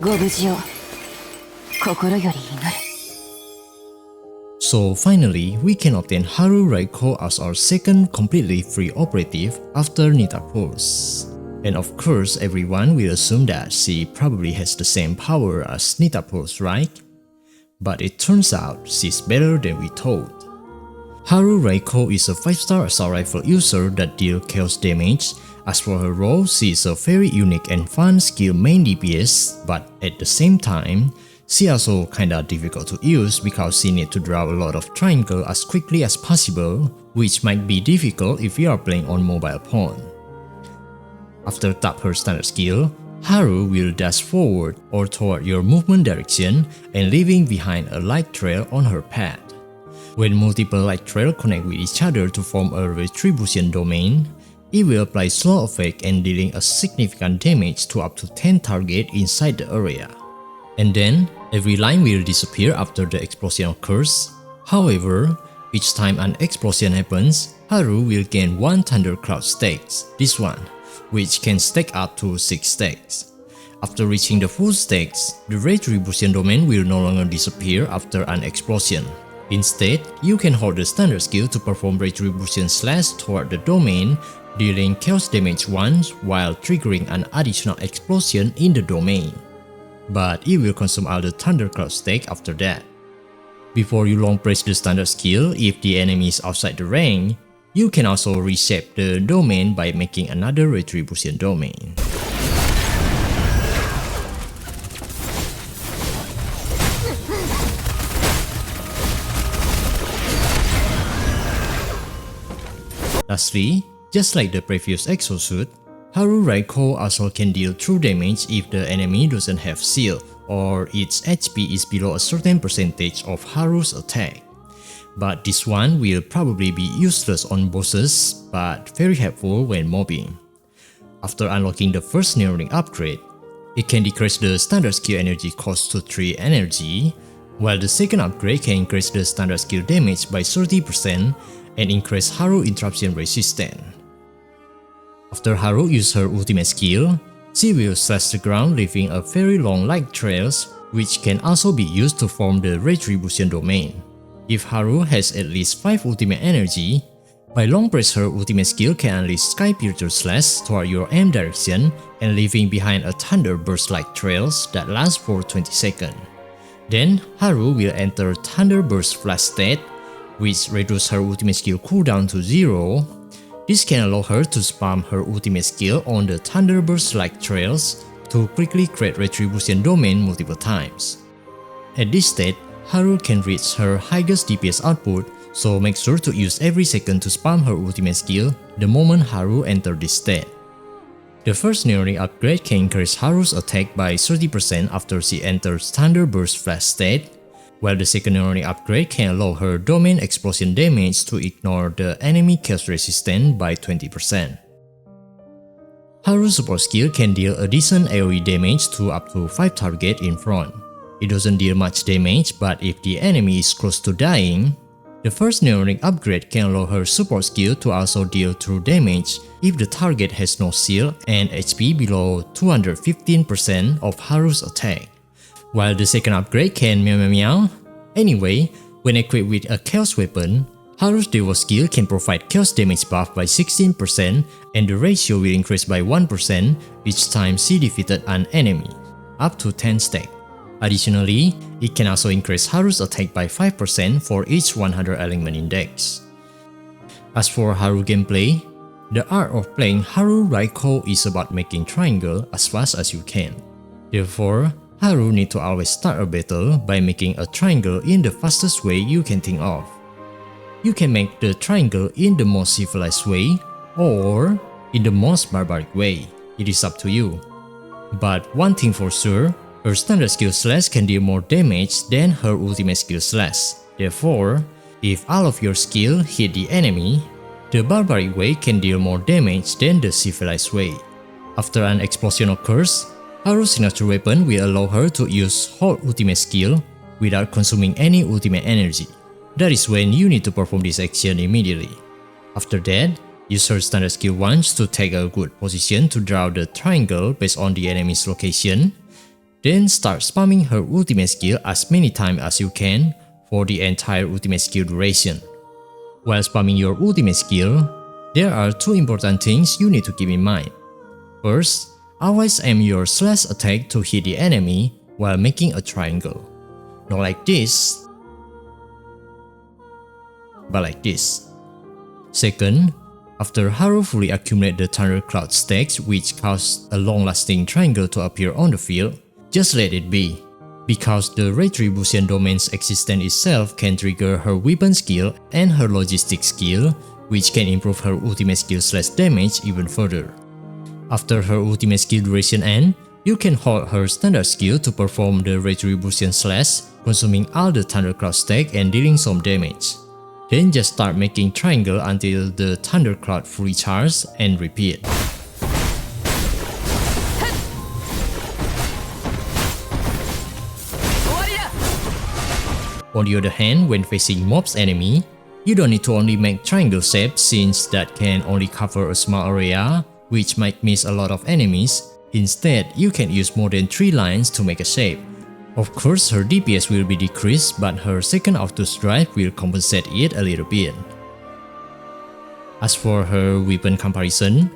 ご無事を心より祈る。 So finally, we can obtain Haru RAIKOU as our second completely free operative after Nita Pulse. And of course, everyone will assume that she probably has the same power as Nita Pulse, right? But it turns out she's better than we thought. Haru RAIKOU is a 5-star assault rifle user that deals chaos damage. As for her role, she is a very unique and fun skill main DPS, but at the same time, she also kinda difficult to use because she needs to draw a lot of triangle as quickly as possible, which might be difficult if you are playing on mobile phone. After tap her standard skill, Haru will dash forward or toward your movement direction and leaving behind a light trail on her path. When multiple light trails connect with each other to form a retribution domain, it will apply slow effect and dealing a significant damage to up to 10 targets inside the area. And then, every line will disappear after the explosion occurs. However, each time an explosion happens, Haru will gain 1 Thundercloud stacks, this one, which can stack up to 6 stacks. After reaching the full stacks, the retribution domain will no longer disappear after an explosion. Instead, you can hold the standard skill to perform retribution slash toward the domain, dealing chaos damage once while triggering an additional explosion in the domain. But it will consume all the Thundercloud stack after that. Before you long press the standard skill, if the enemy is outside the range, you can also reshape the domain by making another retribution domain. Lastly, just like the previous exosuit, Haru RAIKOU also can deal true damage if the enemy doesn't have shield or its HP is below a certain percentage of Haru's attack. But this one will probably be useless on bosses but very helpful when mobbing. After unlocking the first Neuralink upgrade, it can decrease the standard skill energy cost to 3 energy, while the second upgrade can increase the standard skill damage by 30% and increase Haru interruption resistance. After Haru uses her ultimate skill, she will slash the ground leaving a very long light trails which can also be used to form the retribution domain. If Haru has at least 5 ultimate energy, by long press her ultimate skill can unleash Sky Piercer Slash toward your aim direction and leaving behind a thunder burst like trails that last for 20 seconds. Then Haru will enter Thunder Burst Flash state, which reduces her ultimate skill cooldown to 0. This can allow her to spam her ultimate skill on the Thunderburst-like trails to quickly create Retribution Domain multiple times. At this state, Haru can reach her highest DPS output, so make sure to use every second to spam her ultimate skill the moment Haru enters this state. The first Neuralink upgrade can increase Haru's attack by 30% after she enters Thunderburst Flash state, while the second Neuralink upgrade can allow her domain explosion damage to ignore the enemy chaos resistance by 20%. Haru's support skill can deal a decent AoE damage to up to 5 targets in front. It doesn't deal much damage, but if the enemy is close to dying, the first Neuralink upgrade can allow her support skill to also deal true damage if the target has no shield and HP below 215% of Haru's attack. While the second upgrade can meow meow meow. Anyway, when equipped with a chaos weapon, Haru's Deiwos Skill can provide chaos damage buff by 16% and the ratio will increase by 1% each time she defeated an enemy, up to 10 stack. Additionally, it can also increase Haru's attack by 5% for each 100 element index. As for Haru gameplay, the art of playing Haru RAIKOU is about making triangle as fast as you can. Therefore, Haru needs to always start a battle by making a triangle in the fastest way you can think of. You can make the triangle in the most civilized way or in the most barbaric way. It is up to you. But one thing for sure, her standard skill slash can deal more damage than her ultimate skill slash. Therefore, if all of your skill hit the enemy, the barbaric way can deal more damage than the civilized way. After an explosion occurs, Haru's signature weapon will allow her to use whole ultimate skill without consuming any ultimate energy. That is when you need to perform this action immediately. After that, use her standard skill once to take a good position to draw the triangle based on the enemy's location. Then start spamming her ultimate skill as many times as you can for the entire ultimate skill duration. While spamming your ultimate skill, there are two important things you need to keep in mind. First, always aim your slash attack to hit the enemy while making a triangle. Not like this, but like this. Second, after Haru fully accumulates the thundercloud stacks which cause a long-lasting triangle to appear on the field, just let it be. Because the Retribution Domain's existence itself can trigger her weapon skill and her logistics skill, which can improve her ultimate skill slash damage even further. After her ultimate skill duration ends, you can hold her standard skill to perform the Retribution slash, consuming all the Thundercloud stack and dealing some damage. Then just start making triangle until the Thundercloud fully charges and repeat. On the other hand, when facing mobs enemy, you don't need to only make triangle shape since that can only cover a small area, which might miss a lot of enemies. Instead, you can use more than 3 lines to make a shape. Of course, her DPS will be decreased, but her second autos drive will compensate it a little bit. As for her weapon comparison,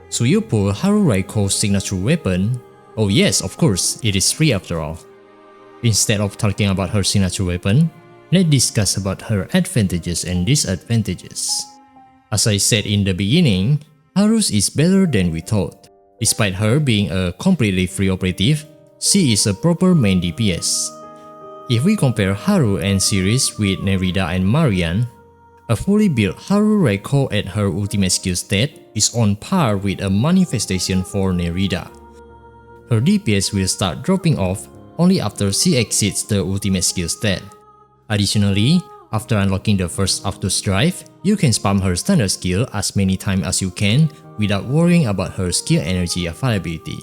so you pull Haru RAIKOU's signature weapon. Oh yes, of course, it is free after all. Instead of talking about her signature weapon, let's discuss about her advantages and disadvantages. As I said in the beginning, Haru's is better than we thought. Despite her being a completely free operative, she is a proper main DPS. If we compare Haru and series with Nerida and Marian, a fully built Haru RAIKOU at her ultimate skill stat is on par with a manifestation for Nerida. Her DPS will start dropping off only after she exceeds the ultimate skill stat. Additionally, after unlocking the first autos drive, you can spam her standard skill as many times as you can without worrying about her skill energy availability.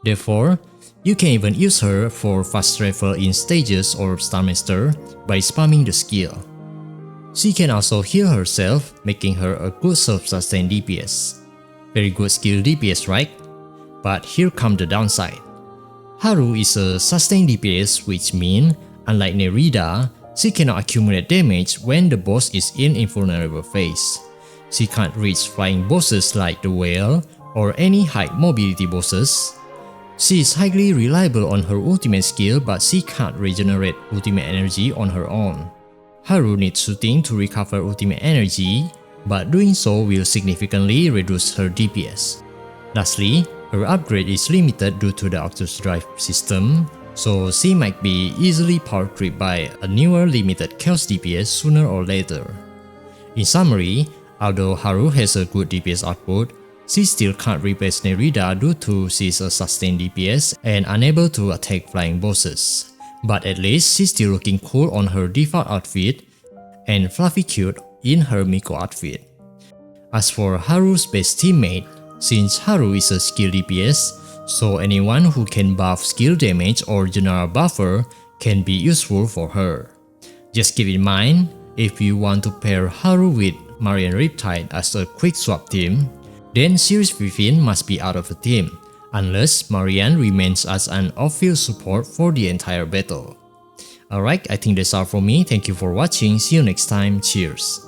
Therefore, you can even use her for fast travel in stages or Star Master by spamming the skill. She can also heal herself, making her a good self-sustained DPS. Very good skill DPS, right? But here comes the downside. Haru is a sustained DPS, which means, unlike Nerida, she cannot accumulate damage when the boss is in invulnerable phase. She can't reach flying bosses like the whale or any high mobility bosses. She is highly reliable on her ultimate skill, but she can't regenerate ultimate energy on her own. Haru needs shooting to recover ultimate energy, but doing so will significantly reduce her DPS. Lastly, her upgrade is limited due to the autos drive system, so she might be easily power creeped by a newer limited Chaos DPS sooner or later. In summary, although Haru has a good DPS output, she still can't replace Nerida due to she's a sustained DPS and unable to attack flying bosses. But at least she's still looking cool on her default outfit and fluffy cute in her Miko outfit. As for Haru's best teammate, since Haru is a skill DPS, so anyone who can buff skill damage or general buffer can be useful for her. Just keep in mind, if you want to pair Haru with Marian Riptide as a quick swap team, then Series 15 must be out of the team, unless Marian remains as an off-field support for the entire battle. Alright, I think that's all for me. Thank you for watching. See you next time. Cheers.